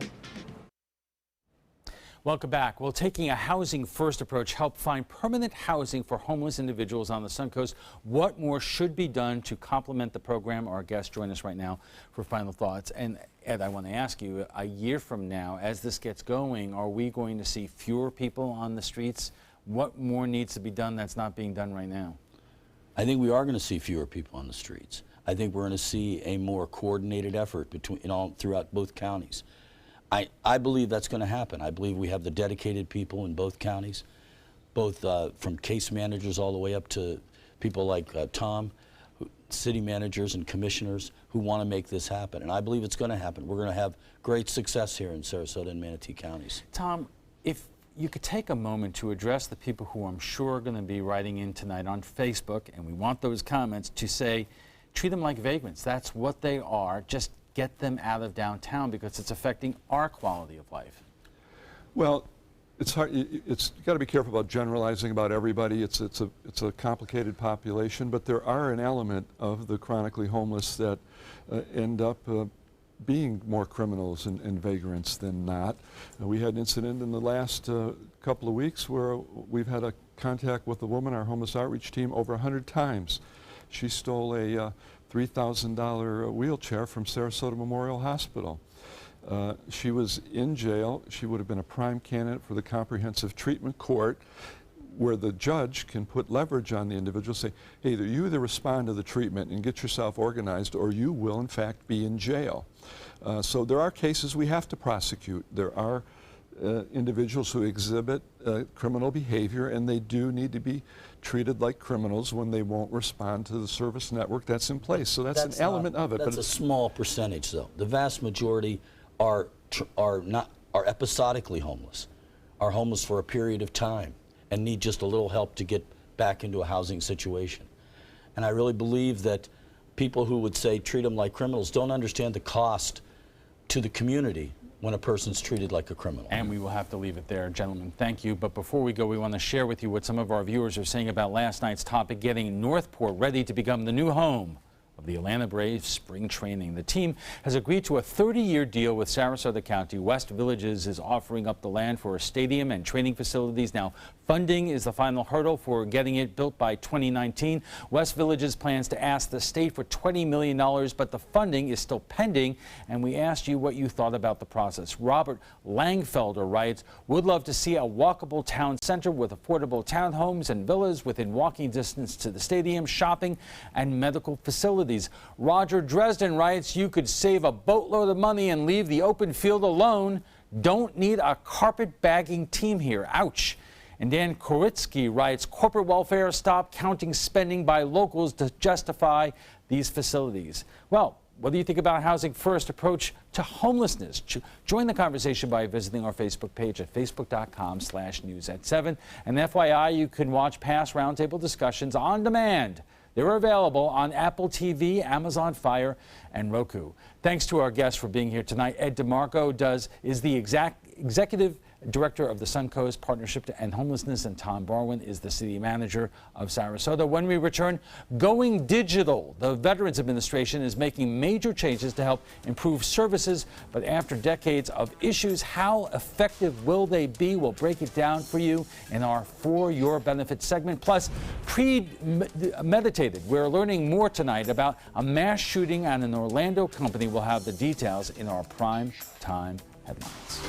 Welcome back. Well, taking a housing-first approach help find permanent housing for homeless individuals on the Suncoast. What more should be done to complement the program? Our guests join us right now for final thoughts. And Ed, I want to ask you, a year from now, as this gets going, are we going to see fewer people on the streets? What more needs to be done that's not being done right now? I think we are going to see fewer people on the streets. I think we're going to see a more coordinated effort throughout both counties. I believe that's going to happen. I believe we have the dedicated people in both counties, both from case managers all the way up to people like Tom, city managers and commissioners who want to make this happen. And I believe it's going to happen. We're going to have great success here in Sarasota and Manatee counties. Tom, if you could take a moment to address the people who I'm sure are going to be writing in tonight on Facebook, and we want those comments to say, treat them like vagrants. That's what they are. Just get them out of downtown because it's affecting our quality of life. Well, it's hard. It's got to be careful about generalizing about everybody. It's a complicated population, but there are an element of the chronically homeless that end up being more criminals and vagrants than not. We had an incident in the last couple of weeks where we've had a contact with a woman, our homeless outreach team, over 100 times. She stole a $3,000 wheelchair from Sarasota Memorial Hospital. She was in jail. She would have been a prime candidate for the Comprehensive Treatment Court, where the judge can put leverage on the individual, say, hey, you either respond to the treatment and get yourself organized, or you will in fact be in jail. So there are cases we have to prosecute. There are individuals who exhibit criminal behavior, and they do need to be treated like criminals when they won't respond to the service network that's in place. So that's an element of it. That's a small percentage, though. The vast majority are episodically homeless, are homeless for a period of time, and need just a little help to get back into a housing situation. And I really believe that people who would say treat them like criminals don't understand the cost to the community when a person's treated like a criminal. And we will have to leave it there, gentlemen. Thank you. But before we go, we want to share with you what some of our viewers are saying about last night's topic, getting Northport ready to become the new home of the Atlanta Braves spring training. The team has agreed to a 30-year deal with Sarasota County. West Villages is offering up the land for a stadium and training facilities. Now, funding is the final hurdle for getting it built by 2019. West Villages plans to ask the state for $20 million, but the funding is still pending, and we asked you what you thought about the process. Robert Langfelder writes, would love to see a walkable town center with affordable townhomes and villas within walking distance to the stadium, shopping, and medical facilities. Roger Dresden writes, you could save a boatload of money and leave the open field alone. Don't need a carpet-bagging team here. Ouch. And Dan Koritsky writes, corporate welfare, stop counting spending by locals to justify these facilities. Well, what do you think about Housing First approach to homelessness? Join the conversation by visiting our Facebook page at facebook.com/news@7. And FYI, you can watch past roundtable discussions on demand. They're available on Apple TV, Amazon Fire, and Roku. Thanks to our guests for being here tonight. Ed DeMarco is the executive director of the Suncoast Partnership to End Homelessness, and Tom Barwin is the city manager of Sarasota. When we return, going digital. The Veterans Administration is making major changes to help improve services, but after decades of issues, how effective will they be? We'll break it down for you in our For Your Benefit segment. Plus, premeditated. We're learning more tonight about a mass shooting at an Orlando company. We'll have the details in our prime time headlines.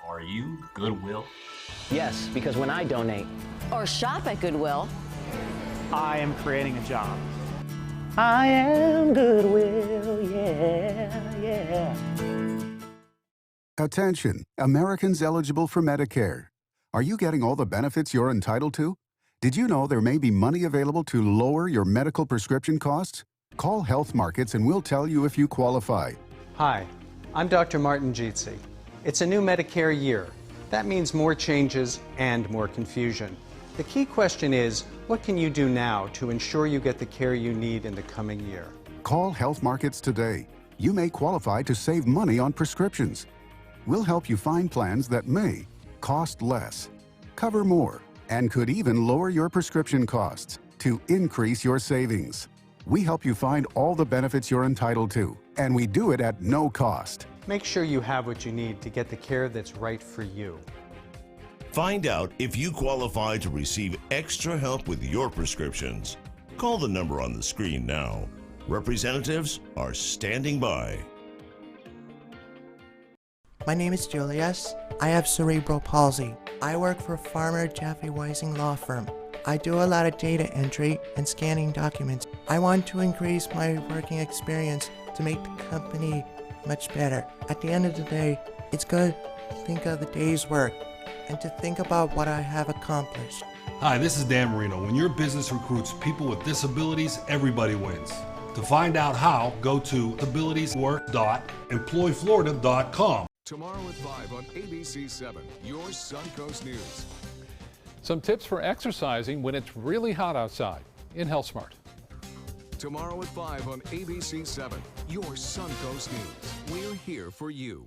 Are you Goodwill? Yes, because when I donate or shop at Goodwill, I am creating a job. I am goodwill, yeah, yeah. Attention, Americans eligible for Medicare. Are you getting all the benefits you're entitled to? Did you know there may be money available to lower your medical prescription costs? Call Health Markets and we'll tell you if you qualify. Hi, I'm Dr. Martin Jeetsi. It's a new Medicare year. That means more changes and more confusion. The key question is, what can you do now to ensure you get the care you need in the coming year? Call Health Markets today. You may qualify to save money on prescriptions. We'll help you find plans that may cost less, cover more, and could even lower your prescription costs to increase your savings. We help you find all the benefits you're entitled to, and we do it at no cost. Make sure you have what you need to get the care that's right for you. Find out if you qualify to receive extra help with your prescriptions. Call the number on the screen now. Representatives are standing by. My name is Julius. I have cerebral palsy. I work for Farmer Jeffy Weising Law Firm. I do a lot of data entry and scanning documents. I want to increase my working experience to make the company much better. At the end of the day, it's good to think of the day's work and to think about what I have accomplished. Hi, this is Dan Marino. When your business recruits people with disabilities, everybody wins. To find out how, go to abilitieswork.employflorida.com. Tomorrow at 5 on ABC7, your Suncoast News. Some tips for exercising when it's really hot outside in HealthSmart. Tomorrow at 5 on ABC7, your Suncoast News. We're here for you.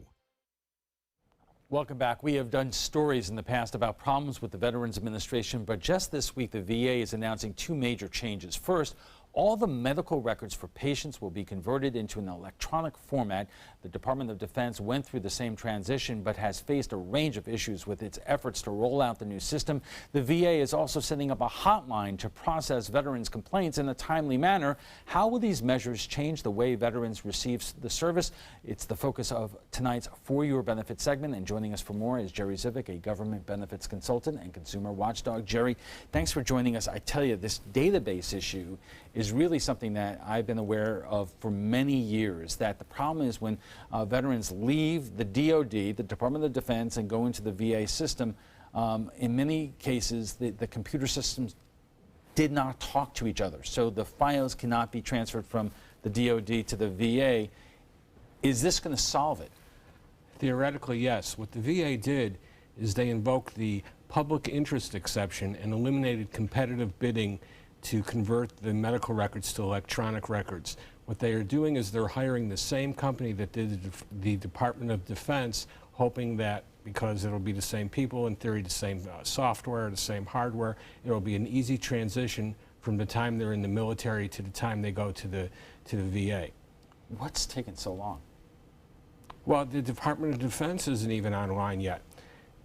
Welcome back. We have done stories in the past about problems with the Veterans Administration, but just this week the VA is announcing two major changes. First, all the medical records for patients will be converted into an electronic format. The Department of Defense went through the same transition but has faced a range of issues with its efforts to roll out the new system. The VA is also setting up a hotline to process veterans' complaints in a timely manner. How will these measures change the way veterans receive the service? It's the focus of tonight's For Your Benefit segment, and joining us for more is Jerry Zivic, a government benefits consultant and consumer watchdog. Jerry, thanks for joining us. I tell you, this database issue is really something that I've been aware of for many years, that the problem is when veterans leave the DOD, the Department of Defense, and go into the VA system, in many cases the computer systems did not talk to each other. So the files cannot be transferred from the DOD to the VA. Is this going to solve it? Theoretically, yes. What the VA did is they invoked the public interest exception and eliminated competitive bidding to convert the medical records to electronic records. What they are doing is they're hiring the same company that did the Department of Defense, hoping that because it'll be the same people, in theory the same software, the same hardware, it'll be an easy transition from the time they're in the military to the time they go to the VA. What's taken so long? Well, the Department of Defense isn't even online yet.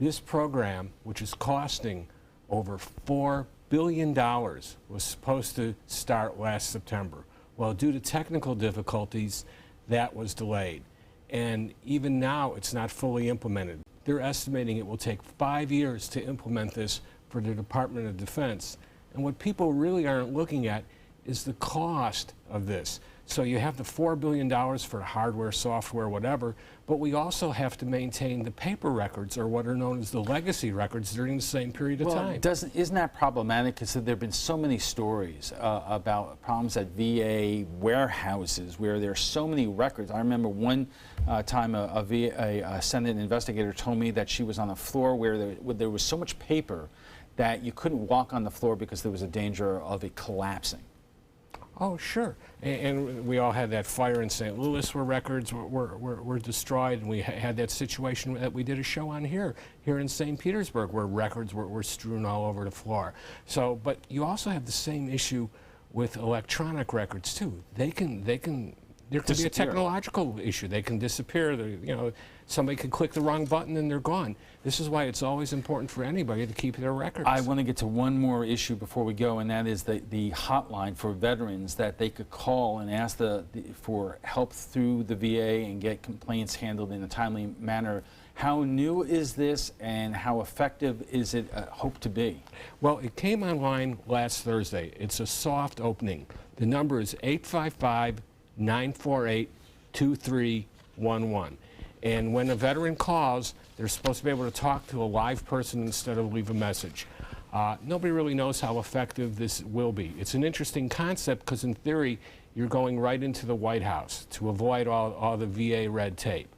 This program, which is costing over $4 billion, was supposed to start last September. Well, due to technical difficulties, that was delayed. And even now, it's not fully implemented. They're estimating it will take 5 years to implement this for the Department of Defense. And what people really aren't looking at is the cost of this. So you have the $4 billion for hardware, software, whatever, but we also have to maintain the paper records, or what are known as the legacy records, during the same period of time. Isn't that problematic? Because there have been so many stories about problems at VA warehouses where there are so many records. I remember one time a Senate investigator told me that she was on a floor where there was so much paper that you couldn't walk on the floor because there was a danger of it collapsing. Oh, sure. And we all had that fire in St. Louis where records were destroyed, and we had that situation that we did a show on here in St. Petersburg, where records were strewn all over the floor. So, but you also have the same issue with electronic records too. There can be a technological issue. They can disappear. Somebody can click the wrong button and they're gone. This is why it's always important for anybody to keep their records. I want to get to one more issue before we go, and that is the hotline for veterans that they could call and ask for help through the VA and get complaints handled in a timely manner. How new is this and how effective is it hoped to be? Well, it came online last Thursday. It's a soft opening. The number is 855-948-2311. And when a veteran calls, they're supposed to be able to talk to a live person instead of leave a message. Nobody really knows how effective this will be. It's an interesting concept because in theory, you're going right into the White House to avoid all the VA red tape.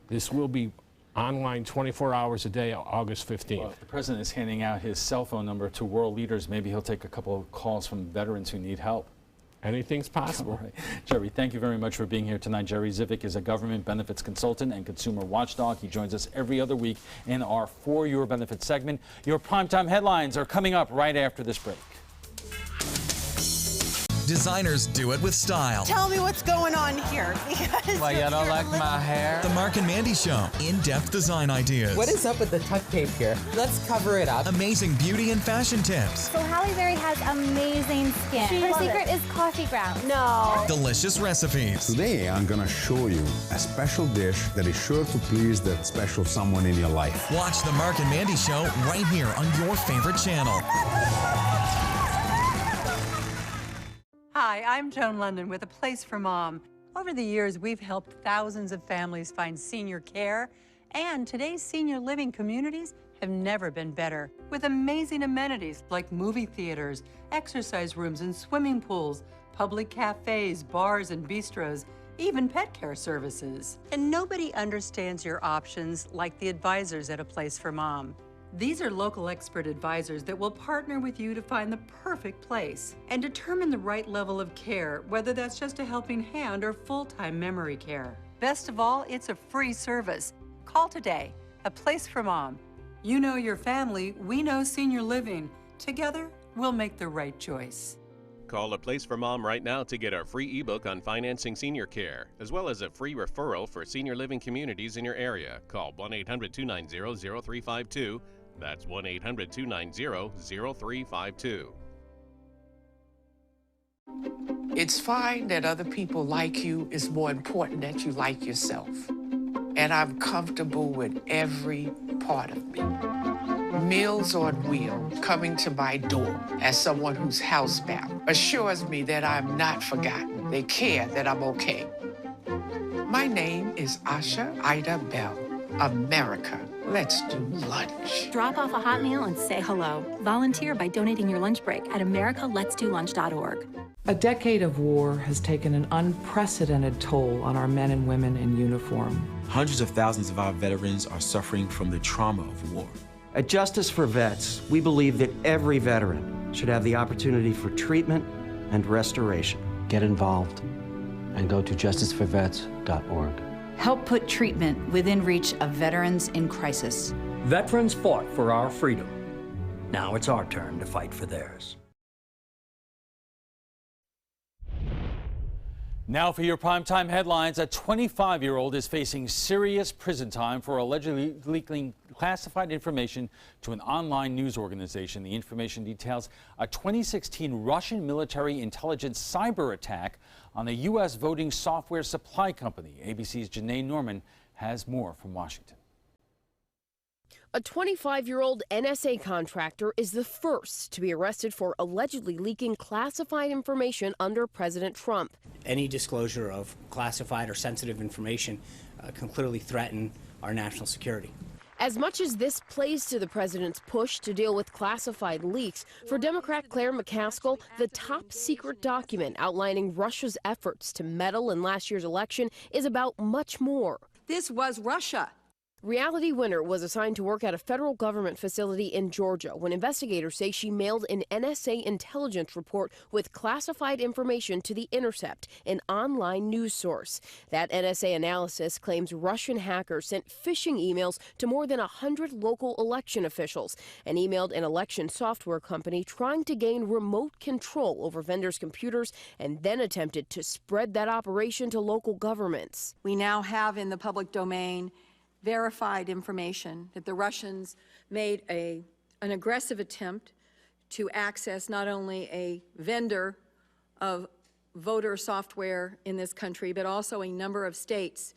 This will be online 24 hours a day, August 15th. Well, if the president is handing out his cell phone number to world leaders, maybe he'll take a couple of calls from veterans who need help. Anything's possible. All right. Jerry, thank you very much for being here tonight. Jerry Zivic is a government benefits consultant and consumer watchdog. He joins us every other week in our For Your Benefit segment. Your primetime headlines are coming up right after this break. Designers do it with style. Tell me what's going on here. Why, you don't like my hair? The Mark and Mandy Show. In-depth design ideas. What is up with the tuck tape here? Let's cover it up. Amazing beauty and fashion tips. So Halle Berry has amazing skin. Her secret is coffee grounds. No. Delicious recipes. Today, I'm going to show you a special dish that is sure to please that special someone in your life. Watch The Mark and Mandy Show right here on your favorite channel. Hi, I'm Joan London with A Place for Mom. Over the years, we've helped thousands of families find senior care, and today's senior living communities have never been better. With amazing amenities like movie theaters, exercise rooms and swimming pools, public cafes, bars and bistros, even pet care services. And nobody understands your options like the advisors at A Place for Mom. These are local expert advisors that will partner with you to find the perfect place and determine the right level of care, whether that's just a helping hand or full-time memory care. Best of all, it's a free service. Call today. A Place for Mom. You know your family, we know senior living. Together, we'll make the right choice. Call A Place for Mom right now to get our free ebook on financing senior care, as well as a free referral for senior living communities in your area. Call 1-800-290-0352. That's 1-800-290-0352. It's fine that other people like you. It's more important that you like yourself. And I'm comfortable with every part of me. Meals on Wheels coming to my door as someone who's housebound assures me that I'm not forgotten. They care that I'm okay. My name is Asha Ida Bell. America, let's do lunch. Drop off a hot meal and say hello. Volunteer by donating your lunch break at americaletsdolunch.org. A decade of war has taken an unprecedented toll on our men and women in uniform. Hundreds of thousands of our veterans are suffering from the trauma of war. At Justice for Vets, we believe that every veteran should have the opportunity for treatment and restoration. Get involved and go to justiceforvets.org. Help put treatment within reach of veterans in crisis. Veterans fought for our freedom. Now it's our turn to fight for theirs. Now for your primetime headlines, a 25-year-old is facing serious prison time for allegedly leaking classified information to an online news organization. The information details a 2016 Russian military intelligence cyber attack on a U.S. voting software supply company. ABC's Janae Norman has more from Washington. A 25-year-old NSA contractor is the first to be arrested for allegedly leaking classified information under President Trump. Any disclosure of classified or sensitive information can clearly threaten our national security. As much as this plays to the president's push to deal with classified leaks, for Democrat Claire McCaskill, the top secret document outlining Russia's efforts to meddle in last year's election is about much more. This was Russia. Reality Winner was assigned to work at a federal government facility in Georgia when investigators say she mailed an NSA intelligence report with classified information to The Intercept, an online news source. That NSA analysis claims Russian hackers sent phishing emails to more than 100 local election officials and emailed an election software company trying to gain remote control over vendors' computers and then attempted to spread that operation to local governments. We now have in the public domain verified information that the Russians made an aggressive attempt to access not only a vendor of voter software in this country, but also a number of states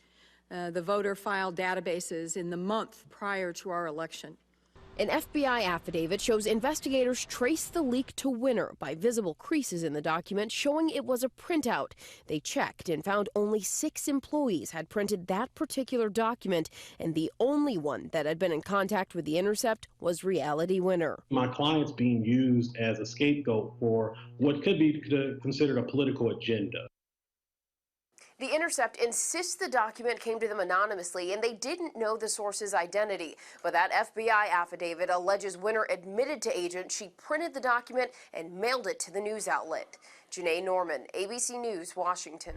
the voter file databases in the month prior to our election. An FBI affidavit shows investigators traced the leak to Winner by visible creases in the document showing it was a printout. They checked and found only 6 employees had printed that particular document, and the only one that had been in contact with The Intercept was Reality Winner. My client's being used as a scapegoat for what could be considered a political agenda. The Intercept insists the document came to them anonymously and they didn't know the source's identity. But that FBI affidavit alleges Winner admitted to agents she printed the document and mailed it to the news outlet. Janae Norman, ABC News, Washington.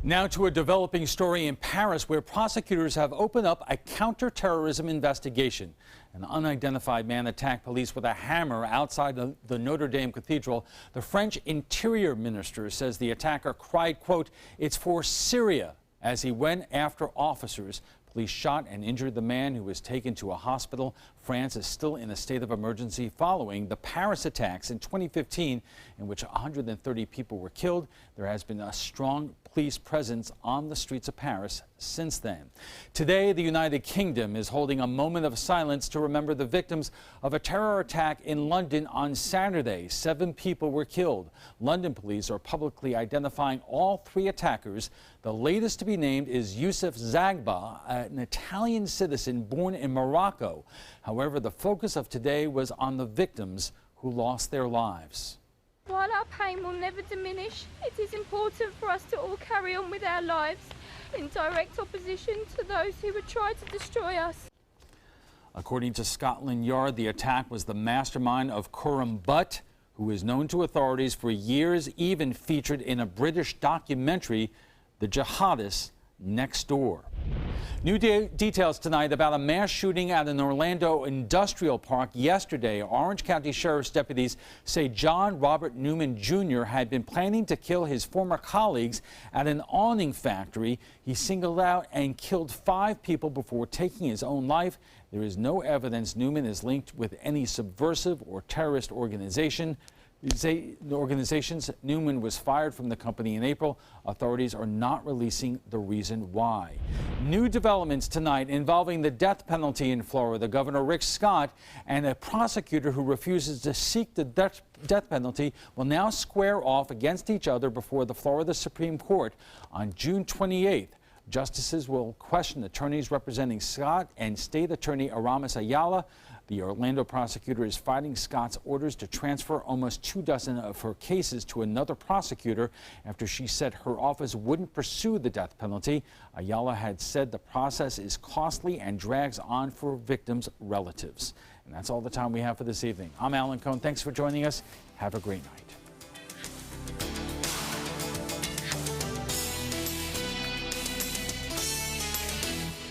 Now to a developing story in Paris where prosecutors have opened up a counterterrorism investigation. An unidentified man attacked police with a hammer outside the Notre Dame Cathedral. The French Interior Minister says the attacker cried, quote, "It's for Syria," as he went after officers. Police shot and injured the man, who was taken to a hospital. France is still in a state of emergency following the Paris attacks in 2015, in which 130 people were killed. There has been a strong police presence on the streets of Paris since then. Today, the United Kingdom is holding a moment of silence to remember the victims of a terror attack in London on Saturday. 7 people were killed. London police are publicly identifying all 3 attackers. The latest to be named is Youssef Zagba, an Italian citizen born in Morocco. However, the focus of today was on the victims who lost their lives. While our pain will never diminish, it is important for us to all carry on with our lives in direct opposition to those who would try to destroy us. According to Scotland Yard, the attack was the mastermind of Khurram Butt, who is known to authorities for years, even featured in a British documentary, The Jihadists Next Door. New details tonight about a mass shooting at an Orlando industrial park yesterday. Orange County Sheriff's deputies say John Robert Newman Jr. had been planning to kill his former colleagues at an awning factory. He singled out and killed 5 people before taking his own life. There is no evidence Newman is linked with any subversive or terrorist organizations. Newman was fired from the company in April. Authorities are not releasing the reason why. New developments tonight involving the death penalty in Florida. Governor Rick Scott and a prosecutor who refuses to seek the death penalty will now square off against each other before the Florida Supreme Court on June 28th. Justices will question attorneys representing Scott and State Attorney Aramis Ayala. The Orlando prosecutor is fighting Scott's orders to transfer almost 24 of her cases to another prosecutor after she said her office wouldn't pursue the death penalty. Ayala had said the process is costly and drags on for victims' relatives. And that's all the time we have for this evening. I'm Alan Cohn. Thanks for joining us. Have a great night.